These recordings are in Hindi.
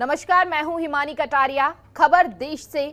नमस्कार, मैं हूं हिमानी कटारिया। खबर देश से।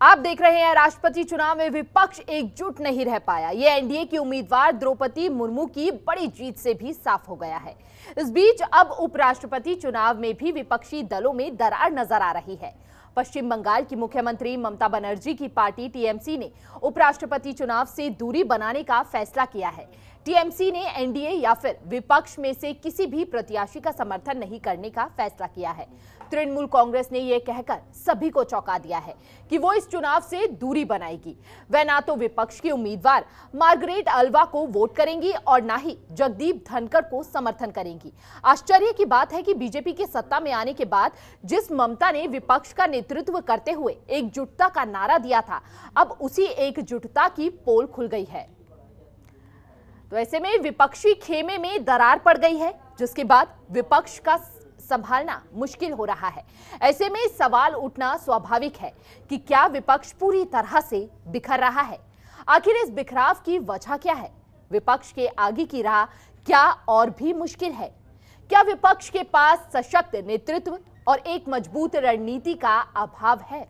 आप देख रहे हैं, राष्ट्रपति चुनाव में विपक्ष एकजुट नहीं रह पाया। ये एनडीए की उम्मीदवार द्रौपदी मुर्मू की बड़ी जीत से भी साफ हो गया है। इस बीच अब उपराष्ट्रपति चुनाव में भी विपक्षी दलों में दरार नजर आ रही है। पश्चिम बंगाल की मुख्यमंत्री ममता बनर्जी की पार्टी टीएमसी ने उपराष्ट्रपति चुनाव से दूरी बनाने का फैसला किया है। टीएमसी ने एनडीए या फिर विपक्ष में से किसी भी प्रत्याशी का समर्थन नहीं करने का फैसला किया है। तृणमूल कांग्रेस ने यह कहकर सभी को चौंका दिया है कि वो इस चुनाव से दूरी बनाएगी। वह ना तो विपक्ष की उम्मीदवार मार्गरेट अल्वा को वोट करेंगी और ना ही जगदीप धनखड़ को समर्थन करेंगी। आश्चर्य की बात है कि बीजेपी की सत्ता में आने के बाद जिस ममता ने विपक्ष का नेतृत्व करते हुए एकजुटता का नारा दिया था, अब उसी एकजुटता की पोल खुल गई है। तो ऐसे में विपक्षी खेमे में दरार पड़ गई है, जिसके बाद विपक्ष का संभालना मुश्किल हो रहा है। ऐसे में सवाल उठना स्वाभाविक है कि क्या विपक्ष पूरी तरह से बिखर रहा है? आखिर इस बिखराव की वजह क्या है? विपक्ष के आगे की राह क्या और भी मुश्किल है? क्या विपक्ष के पास सशक्त नेतृत्व और एक मजबूत रणनीति का अभाव है?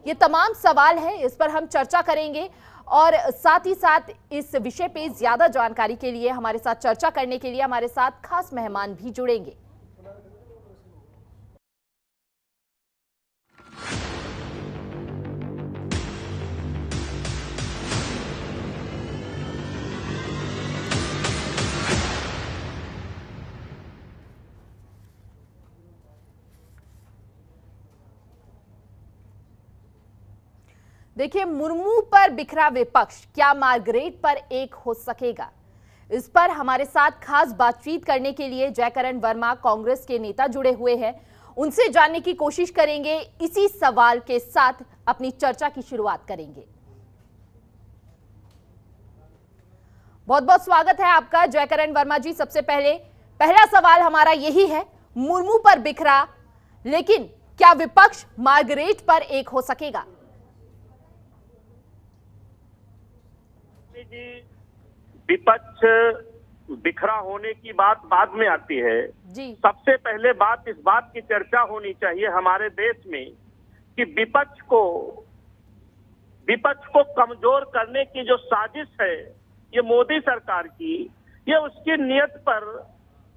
ये तमाम सवाल है, इस पर हम चर्चा करेंगे और साथ ही साथ इस विषय पे ज्यादा जानकारी के लिए हमारे साथ चर्चा करने के लिए हमारे साथ खास मेहमान भी जुड़ेंगे। देखिए, मुर्मू पर बिखरा विपक्ष क्या मार्गरेट पर एक हो सकेगा? इस पर हमारे साथ खास बातचीत करने के लिए जयकरण वर्मा कांग्रेस के नेता जुड़े हुए हैं। उनसे जानने की कोशिश करेंगे। इसी सवाल के साथ अपनी चर्चा की शुरुआत करेंगे। बहुत बहुत स्वागत है आपका जयकरण वर्मा जी। सबसे पहला सवाल हमारा यही है, मुर्मू पर बिखरा, लेकिन क्या विपक्ष मार्गरेट पर एक हो सकेगा? जी, विपक्ष बिखरा होने की बात बाद में आती है जी। सबसे पहले बात इस बात की चर्चा होनी चाहिए हमारे देश में कि विपक्ष को कमजोर करने की जो साजिश है ये मोदी सरकार की, ये उसकी नियत पर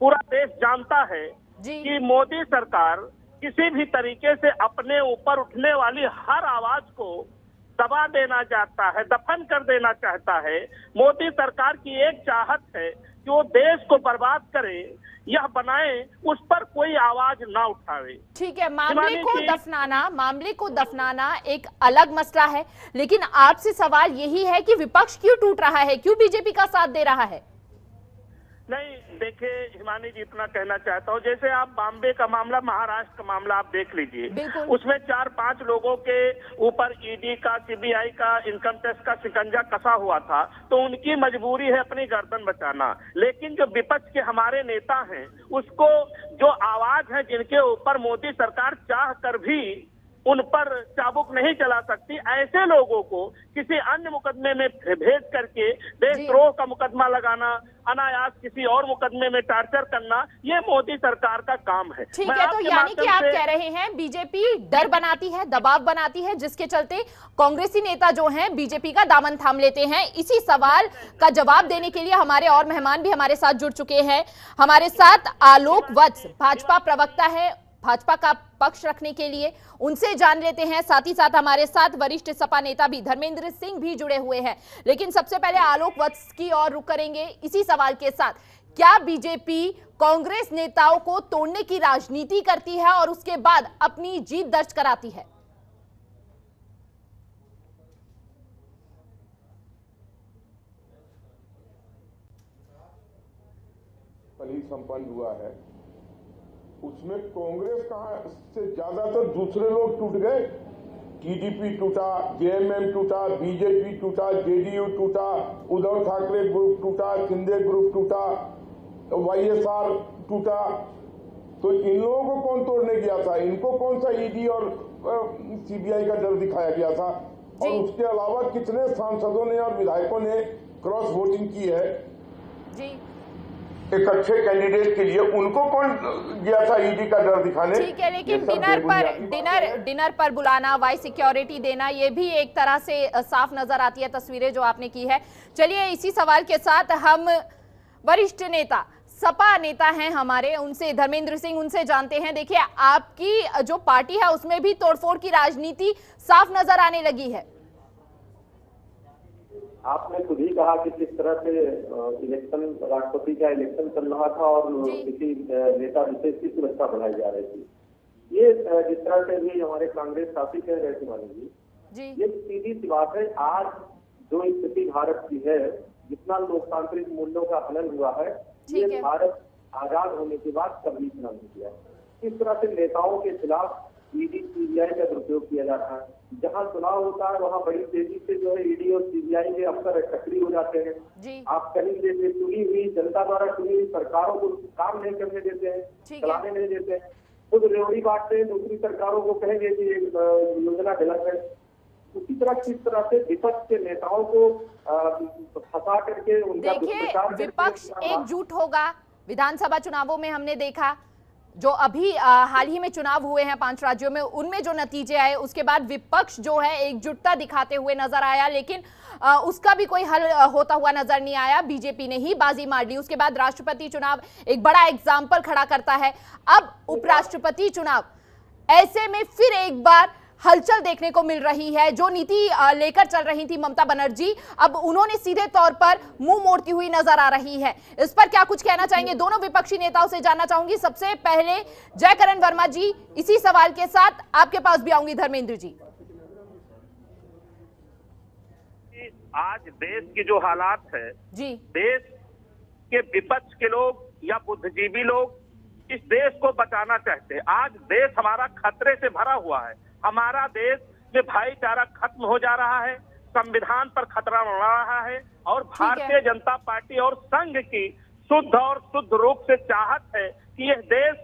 पूरा देश जानता है कि मोदी सरकार किसी भी तरीके से अपने ऊपर उठने वाली हर आवाज को दबा देना चाहता है, दफन कर देना चाहता है। मोदी सरकार की एक चाहत है कि वो देश को बर्बाद करे, यह बनाए, उस पर कोई आवाज ना उठावे। ठीक है, मामले को दफनाना एक अलग मसला है, लेकिन आपसे सवाल यही है कि विपक्ष क्यों टूट रहा है, क्यों बीजेपी का साथ दे रहा है? नहीं, देखिए हिमानी जी, इतना कहना चाहता हूँ, जैसे आप बॉम्बे का मामला, महाराष्ट्र का मामला आप देख लीजिए, उसमें 4-5 लोगों के ऊपर ईडी का, सीबीआई का, इनकम टैक्स का शिकंजा कसा हुआ था, तो उनकी मजबूरी है अपनी गर्दन बचाना। लेकिन जो विपक्ष के हमारे नेता हैं, उसको जो आवाज है, जिनके ऊपर मोदी सरकार चाह कर भी उन पर चाबुक नहीं चला सकती, ऐसे लोगों को किसी अन्य मुकदमे में भेज करके देशद्रोह का मुकदमा लगाना, अनायास किसी और मुकदमे में टार्चर करना, ये मोदी सरकार का काम है। ठीक है, तो यानी कि आप कह रहे हैं बीजेपी डर बनाती है, दबाव बनाती है, जिसके चलते कांग्रेसी नेता जो हैं बीजेपी का दामन थाम लेते हैं। इसी सवाल का जवाब देने के लिए हमारे और मेहमान भी हमारे साथ जुड़ चुके हैं। हमारे साथ आलोक वत्स, भाजपा प्रवक्ता है, भाजपा का पक्ष रखने के लिए, उनसे जान लेते हैं। साथ ही साथ हमारे साथ वरिष्ठ सपा नेता भी धर्मेंद्र सिंह भी जुड़े हुए हैं। लेकिन सबसे पहले आलोक वत्स की ओर रुख करेंगे इसी सवाल के साथ। क्या बीजेपी कांग्रेस नेताओं को तोड़ने की राजनीति करती है और उसके बाद अपनी जीत दर्ज कराती है? संपन्न हुआ है, उसमें कांग्रेस से ज्यादातर दूसरे लोग टूट गए। टीडीपी टूटा, जेएमएम टूटा, बीजेपी टूटा, जेडीयू टूटा, उद्धव ठाकरे ग्रुप टूटा, शिंदे ग्रुप टूटा, वाईएसआर टूटा। तो इन लोगों को कौन तोड़ने गया था? इनको कौन सा ईडी और सीबीआई का डर दिखाया गया था? और उसके अलावा कितने सांसदों ने और विधायकों ने क्रॉस वोटिंग की है? जी। एक अच्छे कैंडिडेट के लिए उनको कौन गया था ईडी का डर दिखाने? ठीक है, लेकिन डिनर पर बुलाना, वाइस सिक्योरिटी देना, ये भी एक तरह से साफ नजर आती है तस्वीरें जो आपने की है। चलिए इसी सवाल के साथ हम वरिष्ठ नेता, सपा नेता हैं हमारे, उनसे, धर्मेंद्र सिंह, उनसे जानते हैं। देखिए, आपकी जो पार्टी है उसमें भी तोड़फोड़ की राजनीति साफ नजर आने लगी है। आपने खुद ही कहा कि किस तरह से इलेक्शन, राष्ट्रपति का इलेक्शन चल रहा था और किसी नेता विशेष की सुरक्षा बढ़ाई जा रही थी। ये जिस तरह से भी हमारे कांग्रेस साथी कह रहे थे माननीय जी, ये सीधी सी बात है। आज जो स्थिति भारत की है, जितना लोकतांत्रिक मूल्यों का हनन हुआ है, ये भारत आजाद होने के बाद कभी इतना नहीं किया। इस तरह से नेताओं के खिलाफ ईडी, सीबीआई का दुरुपयोग किया जा रहा है। जहां चुनाव होता है वहां बड़ी तेजी से जो है ईडी और सीबीआई के अफसर सक्रिय हो जाते हैं। आप कहीं जैसे चुनी हुई जनता द्वारा चुनी हुई सरकारों को काम नहीं करने देते हैं, चलाने नहीं देते हैं, खुद रेवड़ी बांटते हैं, दूसरी सरकारों को कहेंगे कि एक योजना गलत है। उसी तरह किस तरह से विपक्ष के नेताओं को फंसा करके उनका दुष्प्रचार, विपक्ष एकजुट होगा। विधानसभा चुनावों में हमने देखा, जो अभी हाल ही में चुनाव हुए हैं 5 राज्यों में, उनमें जो नतीजे आए उसके बाद विपक्ष जो है एकजुटता दिखाते हुए नजर आया, लेकिन उसका भी कोई हल होता हुआ नजर नहीं आया। बीजेपी ने ही बाजी मार ली। उसके बाद राष्ट्रपति चुनाव एक बड़ा एग्जाम्पल खड़ा करता है। अब उपराष्ट्रपति चुनाव, ऐसे में फिर एक बार हलचल देखने को मिल रही है। जो नीति लेकर चल रही थी ममता बनर्जी, अब उन्होंने सीधे तौर पर मुंह मोड़ती हुई नजर आ रही है। इस पर क्या कुछ कहना चाहेंगे? दोनों विपक्षी नेताओं से जानना चाहूंगी। सबसे पहले जयकरण वर्मा जी, इसी सवाल के साथ आपके पास भी आऊंगी धर्मेंद्र जी। आज देश की जो हालात है जी, देश के विपक्ष के लोग या बुद्धिजीवी लोग इस देश को बचाना चाहते हैं। आज देश हमारा खतरे से भरा हुआ है। हमारा देश में भाईचारा खत्म हो जा रहा है, संविधान पर खतरा बढ़ रहा है, और भारतीय जनता पार्टी और संघ की शुद्ध और शुद्ध रूप से चाहत है कि यह देश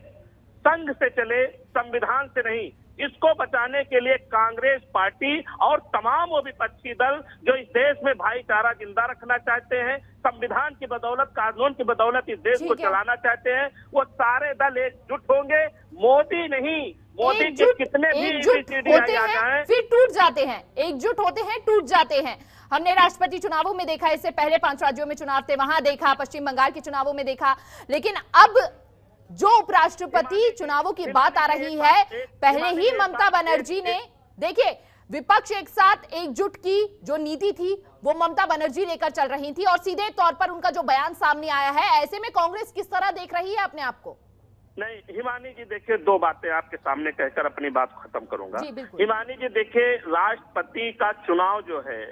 संघ से चले, संविधान से नहीं। इसको बचाने के लिए कांग्रेस पार्टी और तमाम वो विपक्षी दल जो इस देश में भाईचारा जिंदा रखना चाहते हैं, संविधान की बदौलत, कानून की बदौलत इस देश को चलाना चाहते हैं, वो सारे दल एकजुट होंगे। मोदी नहीं, मोदी के कितने भी होते हैं फिर टूट जाते हैं, एकजुट होते हैं टूट जाते हैं। हमने राष्ट्रपति चुनावों में देखा, इससे पहले 5 राज्यों में चुनाव थे, वहां देखा, पश्चिम बंगाल के चुनावों में देखा, लेकिन अब जो उपराष्ट्रपति चुनावों की बात आ रही है, पहले ही ममता बनर्जी ने, देखिए, विपक्ष एक साथ एकजुट की जो नीति थी वो ममता बनर्जी लेकर चल रही थी, और सीधे तौर पर उनका जो बयान सामने आया है, ऐसे में कांग्रेस किस तरह देख रही है अपने आप को? नहीं हिमानी जी, देखिए 2 बातें आपके सामने कहकर अपनी बात खत्म करूंगा। हिमानी जी देखिए, राष्ट्रपति का चुनाव जो है,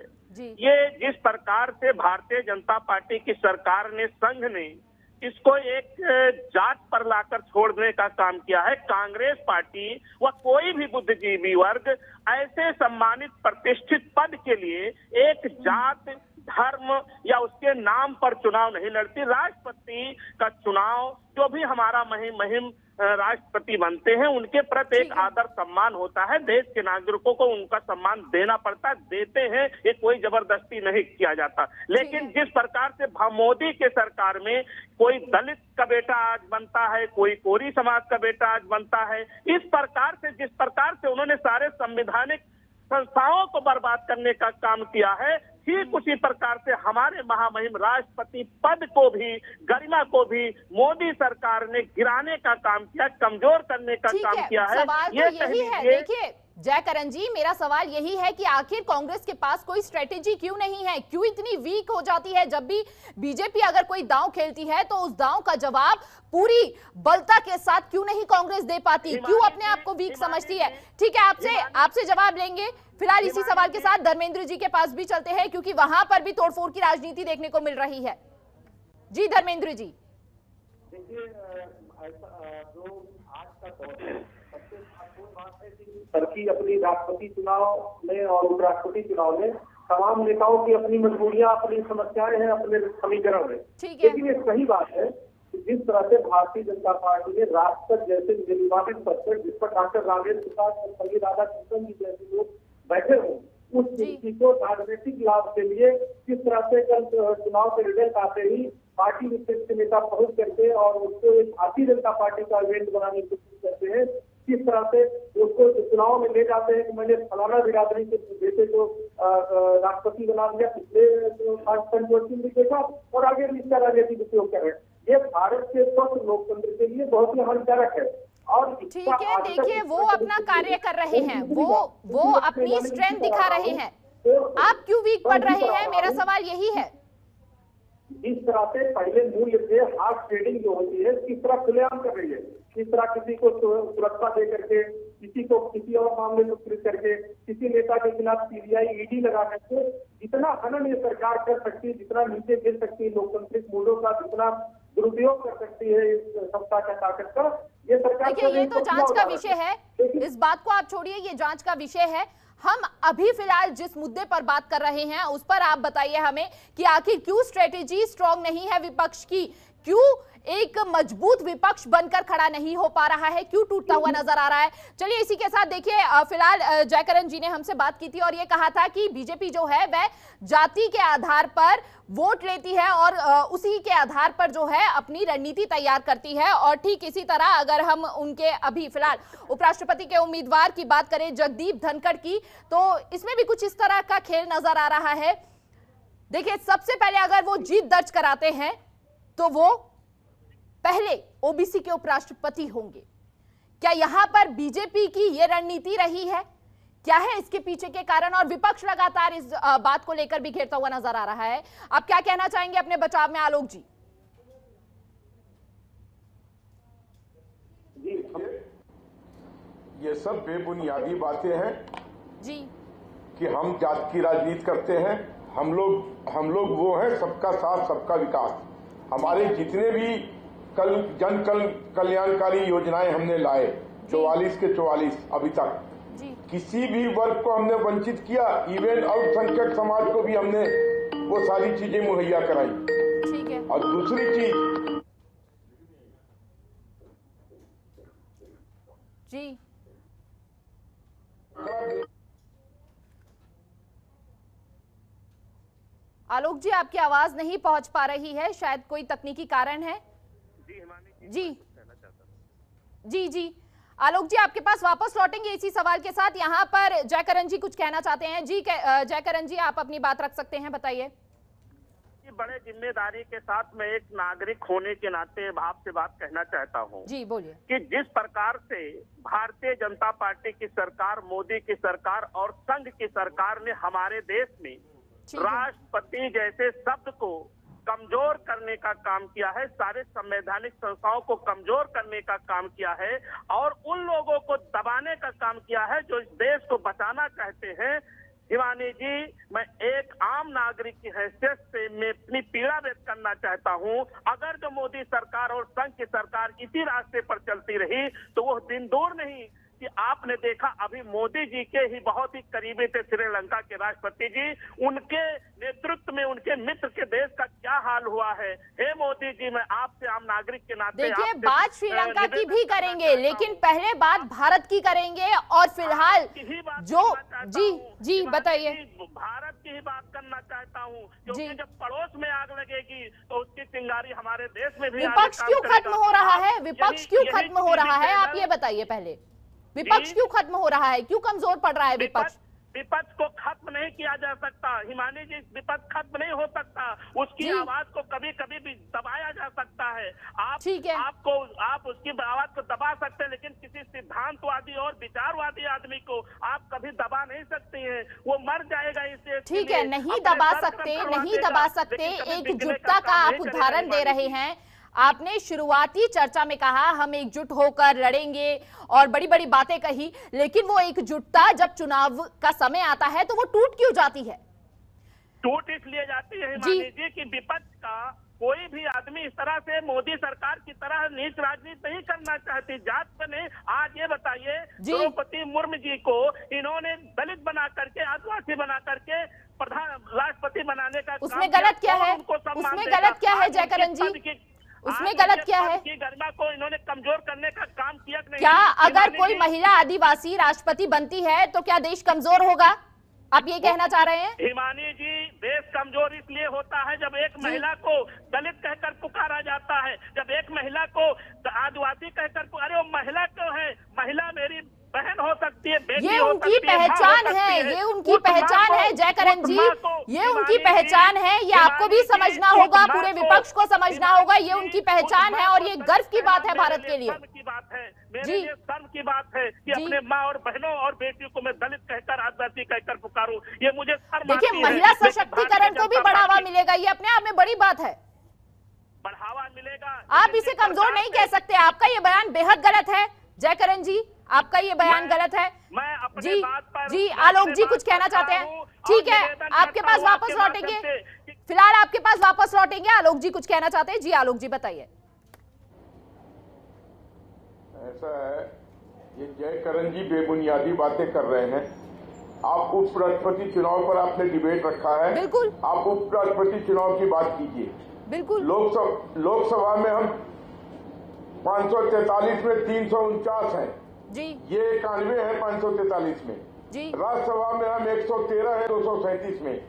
ये जिस प्रकार से भारतीय जनता पार्टी की सरकार ने, संघ ने इसको एक जांच पर लाकर छोड़ने का काम किया है, कांग्रेस पार्टी व कोई भी बुद्धिजीवी वर्ग ऐसे सम्मानित प्रतिष्ठित पद के लिए एक जात, धर्म या उसके नाम पर चुनाव नहीं लड़ती। राष्ट्रपति का चुनाव, जो भी हमारा महिम राष्ट्रपति बनते हैं, उनके प्रति एक आदर सम्मान होता है। देश के नागरिकों को उनका सम्मान देना पड़ता है, देते हैं, ये कोई जबरदस्ती नहीं किया जाता। लेकिन जिस प्रकार से मोदी के सरकार में कोई दलित का बेटा आज बनता है, कोई कोरी समाज का बेटा आज बनता है, इस प्रकार से जिस प्रकार से उन्होंने सारे संवैधानिक संस्थाओं को बर्बाद करने का काम किया है, ठीक उसी प्रकार से हमारे महामहिम राष्ट्रपति पद को भी, गरिमा को भी मोदी सरकार ने गिराने का काम किया, कमजोर करने का काम किया है। ये यही है। देखिए जयकरण जी, मेरा सवाल यही है कि आखिर कांग्रेस के पास कोई स्ट्रेटेजी क्यों नहीं है, क्यों इतनी वीक हो जाती है? जब भी बीजेपी अगर कोई दांव खेलती है तो उस दांव का जवाब पूरी बलता के साथ क्यों नहीं कांग्रेस दे पाती, क्यों अपने आप को वीक समझती है? ठीक है, आपसे जवाब लेंगे। फिलहाल इसी सवाल के साथ धर्मेंद्र जी के पास भी चलते हैं, क्योंकि वहां पर भी तोड़फोड़ की राजनीति देखने को मिल रही है। जी धर्मेंद्र जी। देखिए, जो आज का दौर है, सबसे महत्वपूर्ण बात है कि सरकी अपनी राष्ट्रपति चुनाव में और उपराष्ट्रपति चुनाव में तमाम नेताओं की अपनी मजबूरियां, अपनी समस्याएं हैं, अपने समीकरण है। लेकिन ये सही बात है कि जिस तरह से भारतीय जनता पार्टी ने राष्ट्रपति जैसे निर्वाचित पद पर, जिस पर डॉक्टर राजेंद्र प्रसाद और संजय राधाकृष्णन जी जैसे लोग बैठे हों, उस स्थिति को राजनीतिक लाभ के लिए किस तरह से कल चुनाव के रिजल्ट आते ही पार्टी विशेष के नेता पहुंच करके और उसको एक भारतीय जनता पार्टी का इवेंट बनाने की कोशिश करते हैं। किस तरह से उसको चुनाव में ले जाते हैं कि मैंने फलाना बिरादरी के बेटे को राष्ट्रपति बना दिया, पिछले पंचवर्षीय भी देखा और आगे भी इसका राजनीतिक उपयोग कर रहे हैं। ये भारत के स्वस्थ लोकतंत्र के लिए बहुत ही हानिकारक है। और ठीक है, देखिए वो अपना कार्य कर रहे हैं, वो अपनी स्ट्रेंथ दिखा रहे हैं, आप क्यों वीक पड़ रहे हैं, मेरा सवाल यही है। इस तरह से पहले मूल्य से हार्ड ट्रेडिंग जो होती है किस तरह खुलेआम कर रही है, किस तरह किसी को सुरक्षा दे करके, किसी को किसी और मामले में पीड़ित करके, किसी नेता के खिलाफ सीबीआई ईडी लगा करके जितना हनन ये सरकार कर सकती है, जितना नीचे गिर सकती है लोकतांत्रिक मूल्यों का, जितना दुरुपयोग कर सकती है इस सत्ता का ताकत का, ये सरकार। देखिए ये तो जांच का विषय है, इस बात को आप छोड़िए, ये जांच का विषय है। हम अभी फिलहाल जिस मुद्दे पर बात कर रहे हैं उस पर आप बताइए हमें कि आखिर क्यों स्ट्रेटेजी स्ट्रांग नहीं है विपक्ष की, क्यों एक मजबूत विपक्ष बनकर खड़ा नहीं हो पा रहा है, क्यों टूटता हुआ नजर आ रहा है। चलिए इसी के साथ देखिए फिलहाल जयकरण जी ने हमसे बात की थी और ये कहा था कि बीजेपी जो है वह जाति के आधार पर वोट लेती है और उसी के आधार पर जो है अपनी रणनीति तैयार करती है। और ठीक इसी तरह अगर हम उनके अभी फिलहाल उपराष्ट्रपति के उम्मीदवार की बात करें जगदीप धनखड़ की, तो इसमें भी कुछ इस तरह का खेल नजर आ रहा है। देखिए सबसे पहले अगर वो जीत दर्ज कराते हैं तो वो पहले ओबीसी के उपराष्ट्रपति होंगे। क्या यहां पर बीजेपी की यह रणनीति रही है, क्या है इसके पीछे के कारण, और विपक्ष लगातार इस बात को लेकर भी घेरता हुआ नजर आ रहा है। आप क्या कहना चाहेंगे अपने बचाव में आलोक जी? ये सब बेबुनियादी बातें हैं जी कि हम जात की राजनीति करते हैं। हम लोग वो हैं सबका साथ सबका विकास। हमारे जितने भी जन कल्याणकारी योजनाएं हमने लाए 44 के 44 अभी तक किसी भी वर्ग को हमने वंचित किया, इवन अल्पसंख्यक समाज को भी हमने वो सारी चीजें मुहैया कराई। ठीक है। और दूसरी चीज जी आलोक जी आपकी आवाज नहीं पहुंच पा रही है, शायद कोई तकनीकी कारण है। जी जी आलोक जी आपके पास वापस लौटेंगे इसी सवाल के साथ। यहाँ पर जयकरण जी कुछ कहना चाहते हैं। जी जयकरण जी आप अपनी बात रख सकते हैं, बताइए। बड़े जिम्मेदारी के साथ मैं एक नागरिक होने के नाते आपसे बात कहना चाहता हूँ। जी बोलिए। कि जिस प्रकार से भारतीय जनता पार्टी की सरकार, मोदी की सरकार और संघ की सरकार ने हमारे देश में राष्ट्रपति जैसे शब्द को कमजोर करने का काम किया है, सारे संवैधानिक संस्थाओं को कमजोर करने का काम किया है और उन लोगों को दबाने का काम किया है जो इस देश को बचाना चाहते हैं। हिमानी जी, मैं एक आम नागरिक की हैसियत से मैं अपनी पीड़ा व्यक्त करना चाहता हूं। अगर जो मोदी सरकार और संघ की सरकार इसी रास्ते पर चलती रही तो वो दिन दूर नहीं कि आपने देखा अभी मोदी जी के ही बहुत ही करीबी थे श्रीलंका के राष्ट्रपति जी, उनके नेतृत्व में उनके मित्र के देश का क्या हाल हुआ है। हे मोदी जी, मैं आपसे आम नागरिक के नाते देखिए बात श्रीलंका की भी करेंगे लेकिन पहले बात भारत की करेंगे। और फिलहाल जो जी बताइए। भारत की ही बात करना चाहता हूँ क्योंकि जब पड़ोस में आग लगेगी तो उसकी चिंगारी हमारे देश में भी। विपक्ष क्यों खत्म हो रहा है, विपक्ष क्यों खत्म हो रहा है, आप ये बताइए पहले। विपक्ष क्यों खत्म हो रहा है, क्यों कमजोर पड़ रहा है विपक्ष? विपक्ष को खत्म नहीं किया जा सकता हिमानी जी, विपक्ष खत्म नहीं हो सकता, उसकी आवाज को कभी कभी भी दबाया जा सकता है। आप उसकी आवाज को दबा सकते हैं लेकिन किसी सिद्धांतवादी और विचारवादी आदमी को आप कभी दबा नहीं सकते हैं, वो मर जाएगा इसे। ठीक है, नहीं दबा सकते। एकजुटता का आप उदाहरण दे रहे हैं। आपने शुरुआती चर्चा में कहा हम एकजुट होकर लड़ेंगे और बड़ी बड़ी बातें कही, लेकिन वो एकजुटता जब चुनाव का समय आता है तो वो टूट क्यों जाती है? टूट इसलिए जाती है हिमानी जी कि विपक्ष का कोई भी आदमी इस तरह से मोदी सरकार की तरह नीच राजनीति नहीं करना चाहती, जात पे नहीं। आज ये बताइए द्रौपदी मुर्मू जी को इन्होंने दलित बना करके, आदिवासी बना करके प्रधान राष्ट्रपति बनाने का उसमें गलत क्या है? उसमें गलत क्या है जयकरण जी? उसमें गलत क्या है? गरिमा को इन्होंने कमजोर करने का काम किया नहीं। क्या अगर कोई महिला आदिवासी राष्ट्रपति बनती है तो क्या देश कमजोर होगा? आप ये कहना चाह रहे हैं? हिमानी जी, देश कमजोर इसलिए होता है जब एक महिला को दलित कहकर पुकारा जाता है, जब एक महिला को आदिवासी कहकर, अरे वो महिला क्यों है? महिला मेरी बहन हो सकती है, बेटी ये हो उनकी सकती है, पहचान है, ये उनकी पहचान है जयकरण जी, ये उनकी पहचान है। ये आपको भी समझना होगा, पूरे विपक्ष को समझना होगा, ये उनकी पहचान है और ये गर्व की बात है भारत के लिए। की बात है, मेरे लिए शर्म की बात है कि अपने माँ और बहनों और बेटियों को मैं दलित कहकर, आदिवासी कहकर पुकारूं, ये मुझे शर्म आती है। देखिए, महिला सशक्तिकरण को भी बढ़ावा मिलेगा, ये अपने आप में बड़ी बात है। बढ़ावा मिलेगा, आप इसे कमजोर नहीं कह सकते। आपका ये बयान बेहद गलत है जयकरण जी, आपका ये बयान गलत है। मैं अपने जी बात पर, जी आलोक जी कुछ कहना चाहते हैं? ठीक है, आपके पास वापस लौटेंगे, फिलहाल आपके पास वापस लौटेंगे। आलोक जी कुछ कहना चाहते हैं? जी आलोक जी बताइए। ऐसा है, ये जयकरण जी बेबुनियादी बातें कर रहे हैं। आप उपराष्ट्रपति चुनाव पर आपने डिबेट रखा है, बिल्कुल आप उपराष्ट्रपति चुनाव की बात कीजिए। बिल्कुल, लोकसभा में हम 543 में 349 है जी, ये 91 है 543 में जी, राज्यसभा में हम 113 है 237 में,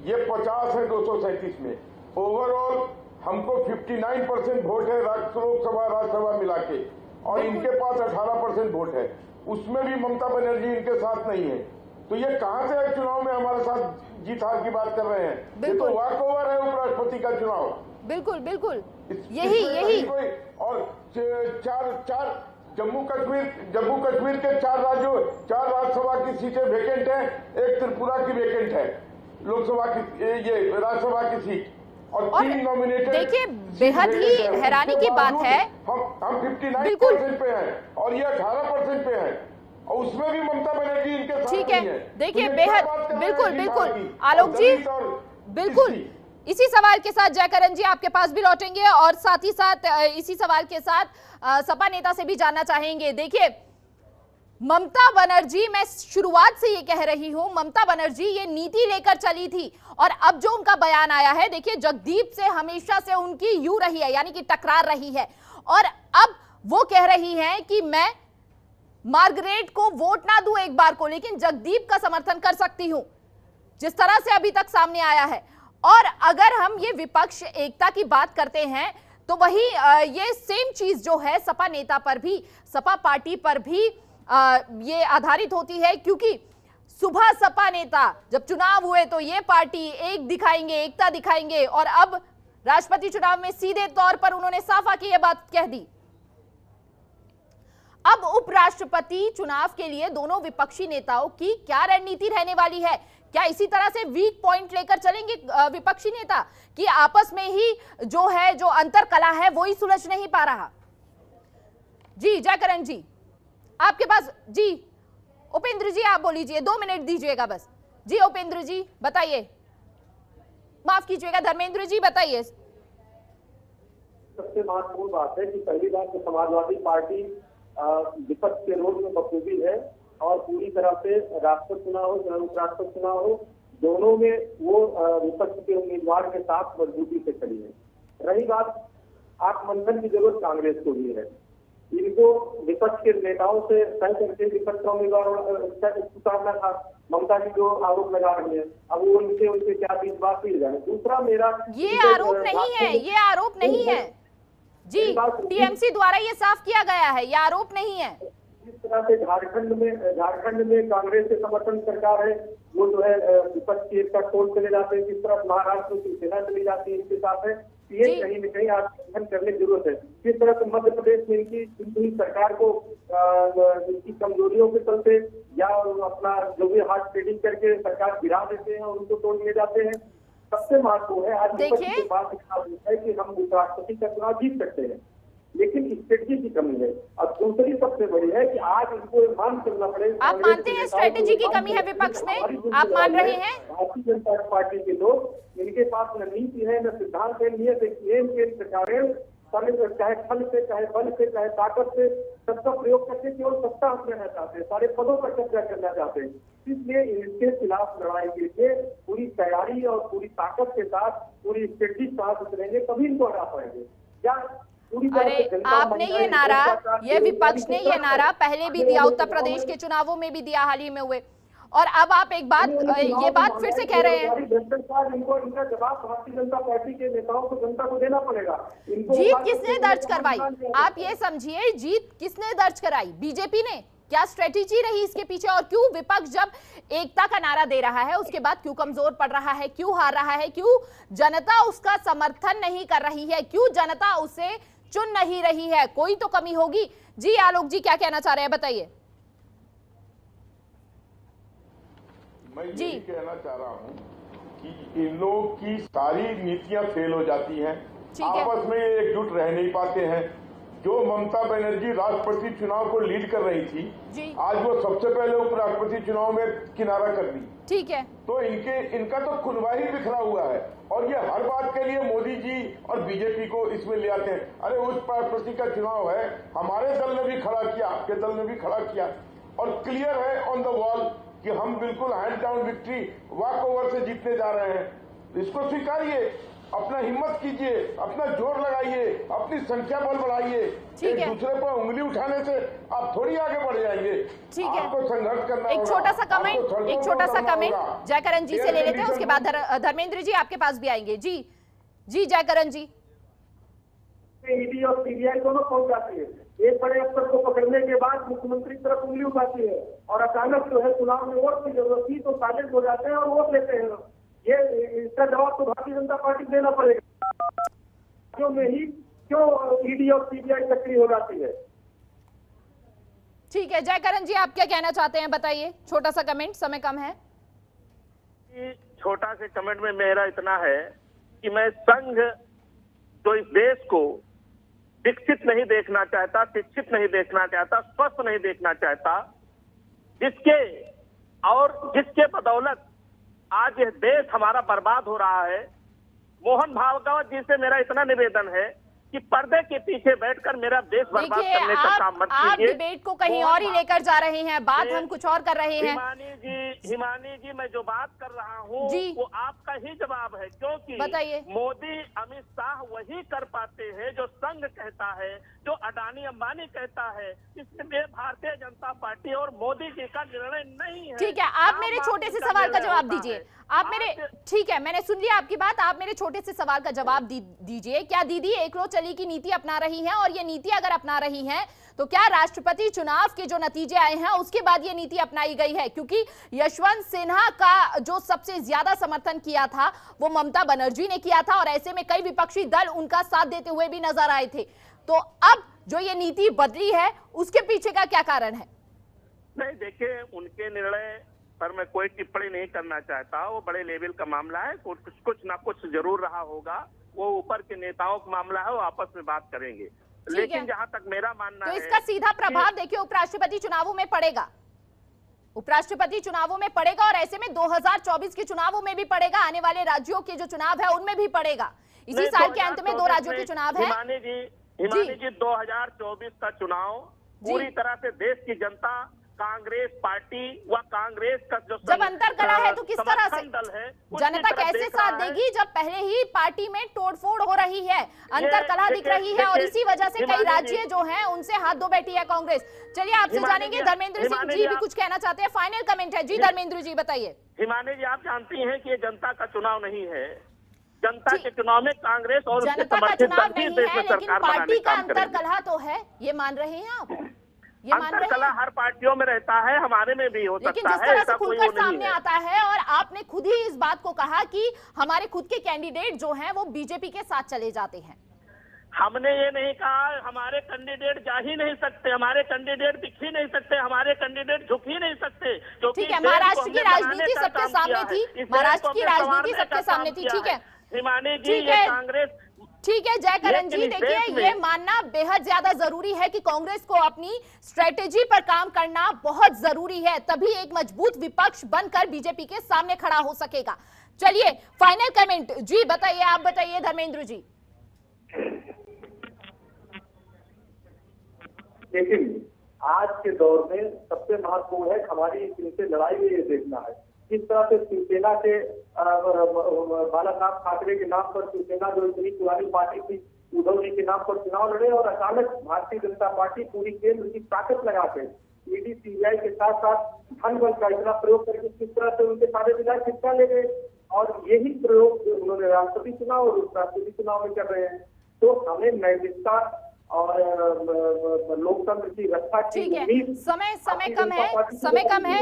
ये 50 है 237 में। ओवरऑल हमको 59% वोट है लोकसभा राज्यसभा मिला के, और इनके पास 18% वोट है। उसमें भी ममता बनर्जी इनके साथ नहीं है। तो ये कहां से चुनाव में हमारे साथ जीत हार की बात कर रहे हैं? ये तो वॉक ओवर है उपराष्ट्रपति का चुनाव। बिल्कुल बिल्कुल, यही और चार जम्मू कश्मीर के 4 राज्यों, 4 राज्यसभा की सीटें वेकेंट है, एक त्रिपुरा की वेकेंट है, लोकसभा की ये राज्यसभा की सीट, और 3 नॉमिनेटेड। देखिए, बेहद ही हैरानी की बात है, हम 59% पे हैं और ये 18% पे है, और उसमें भी ममता बनर्जी इनके साथ ठीक है। नहीं है। देखिए, तो बेहद बिल्कुल आलोक जी, बिल्कुल इसी सवाल के साथ जयकरण जी आपके पास भी लौटेंगे, और साथ ही साथ इसी सवाल के साथ सपा नेता से भी जानना चाहेंगे। देखिए, ममता बनर्जी, मैं शुरुआत से ये कह रही हूं, ममता बनर्जी ये नीति लेकर चली थी, और अब जो उनका बयान आया है, देखिए जगदीप से हमेशा से उनकी यूं रही है, यानी कि टकरार रही है, और अब वो कह रही हैं कि मैं मार्गरेट को वोट ना दूं एक बार को, लेकिन जगदीप का समर्थन कर सकती हूं, जिस तरह से अभी तक सामने आया है। और अगर हम ये विपक्ष एकता की बात करते हैं, तो वही ये सेम चीज जो है सपा नेता पर भी, सपा पार्टी पर भी ये आधारित होती है, क्योंकि सुबह सपा नेता जब चुनाव हुए तो ये पार्टी एक दिखाएंगे, एकता दिखाएंगे, और अब राष्ट्रपति चुनाव में सीधे तौर पर उन्होंने साफ आके ये बात कह दी। अब उपराष्ट्रपति चुनाव के लिए दोनों विपक्षी नेताओं की क्या रणनीति रहने वाली है? क्या इसी तरह से वीक पॉइंट लेकर चलेंगे विपक्षी नेता, कि आपस में ही जो है, जो अंतर कला है, वो ही सुलझ नहीं पा रहा? जी जयकरण जी आपके पास, जी उपेंद्र जी आप बोलीजिए, 2 मिनट दीजिएगा बस। जी उपेंद्र जी बताइए, माफ कीजिएगा धर्मेंद्र जी बताइए। सबसे महत्वपूर्ण बात है कि पहली बात तो समाजवादी पार्टी विपक्ष के रोल में बखूबी है, और पूरी तरह से राष्ट्रपति चुनाव हो चाहे उपराष्ट्रपति चुनाव हो, दोनों में वो विपक्ष के उम्मीदवार के साथ मजबूती से खड़ी है। रही बात आत्ममंथन की जरूरत कांग्रेस को भी है। इनको विपक्ष के नेताओं से तय करके विपक्ष का उम्मीदवार उतारना था। ममता जी जो आरोप लगा रही है, अब वो उनसे क्या बीच बात मिल जाए। दूसरा मेरा ये आरोप नहीं है, ये आरोप नहीं है जी, टीएमसी द्वारा ये साफ किया गया है, ये आरोप नहीं है। जिस तरह से झारखंड में कांग्रेस के समर्थन सरकार है, वो जो है विपक्ष की एकता खोल चले जाते हैं, जिस तरह महाराष्ट्र में शिवसेना चली जाती है, इसके साथ है ये कहीं न कहीं आत्मगठन करने की जरूरत है। किस तरह से मध्य प्रदेश में इनकी सरकार को इनकी कमजोरियों के चलते या अपना जो भी हार्ड ट्रेडिंग करके सरकार गिरा देते हैं और उनको तोड़ लिए जाते हैं। सबसे महत्वपूर्ण है आज देखिए बात है कि हम उपराष्ट्रपति का चुनाव जीत सकते हैं, लेकिन स्ट्रेटेजी की कमी है। और दूसरी सबसे बड़ी है कि आज इनको मान करना पड़ेगा। आप मानते हैं स्ट्रेटेजी की कमी है विपक्ष में? आप मान रहे हैं? भारतीय जनता पार्टी के लोग, इनके पास न नीति है न सिद्धांत है, नियत प्रकार चाहे फल से चाहे बल से चाहे ताकत से सबका प्रयोग करके केवल सत्ता लेना चाहते हैं, सारे पदों पर कब्जा करना चाहते हैं। इसलिए इनके खिलाफ लड़ाई के लिए पूरी तैयारी और पूरी ताकत के साथ पूरी स्ट्रेटेजी साथ उतरेंगे, तभी इनको हरा पाएंगे। क्या अरे आपने ये नारा, ये विपक्ष ने ये नारा पहले भी दिया, उत्तर प्रदेश के चुनावों में भी दिया, हाल ही में हुए, और अब आप एक बात ये बात फिर से कह रहे हैं, इनको इनका जवाब भारतीय जनता पार्टी के नेताओं को, जनता को देना पड़ेगा। जीत किसने दर्ज करवाई? आप ये समझिए, जीत किसने दर्ज कराई? बीजेपी ने? क्या स्ट्रेटेजी रही इसके पीछे? और क्यों विपक्ष जब एकता का नारा दे रहा है उसके बाद क्यों कमजोर पड़ रहा है, क्यों हार रहा है, क्यों जनता उसका समर्थन नहीं कर रही है, क्यों जनता उसे चुन नहीं रही है? कोई तो कमी होगी। जी आलोक जी, क्या कहना चाह रहे हैं, बताइए। मैं ये कहना चाह रहा हूँ कि इन लोगों की सारी नीतियां फेल हो जाती हैं, आपस में एकजुट रह नहीं पाते हैं। जो ममता बनर्जी राष्ट्रपति चुनाव को लीड कर रही थी, आज वो सबसे पहले उपराष्ट्रपति चुनाव में किनारा कर दी। ठीक है, तो इनका तो खुलवा ही बिखरा हुआ है और ये हर बात के लिए मोदी जी और बीजेपी को इसमें ले आते हैं। अरे उस राष्ट्रपति का चुनाव है, हमारे दल ने भी खड़ा किया, आपके दल ने भी खड़ा किया और क्लियर है ऑन द वॉल कि हम बिल्कुल hand down victory walk over से जीतने जा रहे हैं। इसको स्वीकारिए, अपना हिम्मत कीजिए, अपना जोर लगाइए, अपनी संख्या बल बढ़ाइए। एक दूसरे पर उंगली उठाने से आप थोड़ी आगे बढ़ जाएंगे। ठीक है, आपको संघर्ष करना एक छोटा सा कमेंट जयकरण जी से ले लेते हैं, उसके बाद धर्मेंद्र जी आपके पास भी आएंगे। जी जयकरण जी। ईडी और सीबीआई दोनों पहुंच जाती है, एक बड़े अफसर को पकड़ने के बाद मुख्यमंत्री की तरफ उंगली उठाती है और अचानक जो है चुनाव में वोट की जरूरत थी तो साइलेंट हो जाते हैं और वोट लेते हैं। ये इसका जवाब तो भारतीय जनता पार्टी को देना पड़ेगा। क्यों नहीं, क्यों ईडी और सीबीआई सक्रिय हो जाती है? ठीक है, जयकरण जी आप क्या कहना चाहते हैं, बताइए। छोटा सा कमेंट, समय कम है। छोटा से कमेंट में मेरा इतना है कि मैं संघ जो इस देश को विकसित नहीं देखना चाहता, शिक्षित नहीं देखना चाहता, स्वस्थ नहीं देखना चाहता, जिसके बदौलत आज यह देश हमारा बर्बाद हो रहा है। मोहन भागवत जी से मेरा इतना निवेदन है कि पर्दे के पीछे बैठकर मेरा देश बर्बाद करने का काम मत कीजिए। आप डिबेट को कहीं और ही लेकर जा रहे हैं, बात हम कुछ और कर रहे हैं। हिमानी जी मैं जो बात कर रहा हूँ वो आपका ही जवाब है, क्योंकि बताइए। मोदी अमित शाह वही कर पाते हैं जो संघ कहता है, जो अडानी अंबानी कहता है। इसमें भारतीय जनता पार्टी और मोदी जी का निर्णय नहीं है। ठीक है, आप मेरे छोटे से सवाल का जवाब दीजिए। आप मेरे, ठीक है मैंने सुन लिया आपकी बात, आप मेरे छोटे से सवाल का जवाब दीजिए। क्या दीदी एक लो चली की नीति अपना रही हैं? और ये नीति अगर अपना रही हैं तो क्या राष्ट्रपति चुनाव के जो नतीजे आए हैं उसके बाद ये नीति अपनाई गई है? क्योंकि यशवंत सिन्हा का जो सबसे ज्यादा समर्थन किया था वो ममता बनर्जी ने किया था और ऐसे में कई विपक्षी दल उनका साथ देते हुए भी नजर आए थे। तो अब जो ये नीति बदली है उसके पीछे का क्या कारण है? नहीं देखिए, उनके निर्णय पर मैं कोई टिप्पणी नहीं करना चाहता। वो बड़े लेवल का मामला है, कुछ ना कुछ जरूर रहा होगा। वो ऊपर के नेताओं का मामला है, वो आपस में बात करेंगे। लेकिन जहां तक मेरा मानना है, तो इसका सीधा प्रभाव देखिए उपराष्ट्रपति चुनावों में पड़ेगा। उपराष्ट्रपति चुनावों में पड़ेगा और ऐसे में 2024 के चुनावों में भी पड़ेगा, आने वाले राज्यों के जो चुनाव है उनमें भी पड़ेगा। इसी साल के अंत में 2 राज्यों के चुनाव है। हिमानी जी 2024 का चुनाव पूरी तरह से देश की जनता, कांग्रेस पार्टी व कांग्रेस का जो जब अंतर करा है तो किस तरह से दल है, जनता कैसे साथ देगी जब पहले ही पार्टी में तोड़फोड़ हो रही है, अंतर कला दिख रही है और इसी वजह से कई राज्य जो हैं उनसे हाथ धो बैठी है कांग्रेस। चलिए आपसे जानेंगे, धर्मेंद्र सिंह जी भी कुछ कहना चाहते हैं, फाइनल कमेंट है। जी धर्मेंद्र जी बताइए। हिमानी जी आप जानती हैं कि ये जनता का चुनाव नहीं है। जनता के चुनाव में कांग्रेस और जनता का चुनाव नहीं है, लेकिन पार्टी का अंतर कलह तो है, ये मान रहे हैं आप? अंतर कला हर पार्टियों में रहता है, हमारे में भी हो सकता है। लेकिन जिस तरह से खुलकर सामने आता है और आपने खुद ही इस बात को कहा कि हमारे खुद के कैंडिडेट जो हैं वो बीजेपी के साथ चले जाते हैं। हमने ये नहीं कहा हमारे कैंडिडेट जा ही नहीं सकते, हमारे कैंडिडेट दिख ही नहीं सकते, हमारे कैंडिडेट झुक ही नहीं सकते। ठीक है, महाराष्ट्र की राजनीति सबके सामने थी, महाराष्ट्र की राजनीति सबके सामने थी। ठीक है हिमानी जी, ये कांग्रेस ठीक है जयकरण जी, देखिए ये मानना बेहद ज्यादा जरूरी है कि कांग्रेस को अपनी स्ट्रेटेजी पर काम करना बहुत जरूरी है, तभी एक मजबूत विपक्ष बनकर बीजेपी के सामने खड़ा हो सकेगा। चलिए फाइनल कमेंट जी बताइए, आप बताइए धर्मेंद्र जी। लेकिन आज के दौर में सबसे महत्वपूर्ण है हमारी इनसे लड़ाई में ये देखना है किस तरह से शिवसेना के बालासाहब ठाकरे के नाम पर शिवसेना जो इतनी पुरानी पार्टी थी उद्धव जी के नाम पर चुनाव लड़े और अचानक भारतीय जनता पार्टी पूरी केंद्र की ताकत लगा के ईडी सीबीआई के साथ साथ धन बल का इतना प्रयोग करके किस तरह से उनके सारे विधायक हिस्सा ले गए, और यही प्रयोग उन्होंने राष्ट्रपति चुनाव और उपराष्ट्रपति चुनाव में कर रहे हैं। तो हमें नैतिकता और लोकतंत्र की रक्षा की उम्मीद। समय कम है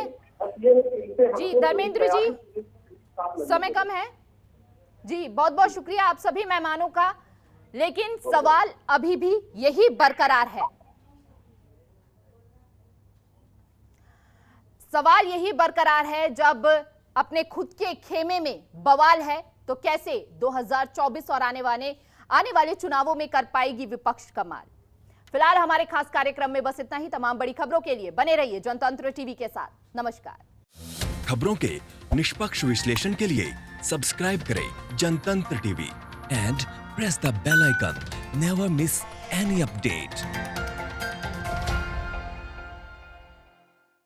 जी धर्मेंद्र जी, समय कम है जी। बहुत बहुत शुक्रिया आप सभी मेहमानों का, लेकिन सवाल अभी भी यही बरकरार है। सवाल यही बरकरार है, जब अपने खुद के खेमे में बवाल है तो कैसे 2024 और आने वाले चुनावों में कर पाएगी विपक्ष कमाल। फिलहाल हमारे खास कार्यक्रम में बस इतना ही। तमाम बड़ी खबरों के लिए बने रहिए जनतंत्र टीवी के साथ। नमस्कार। खबरों के निष्पक्ष विश्लेषण के लिए सब्सक्राइब करें Jantantra TV and press the bell icon. Never miss any update.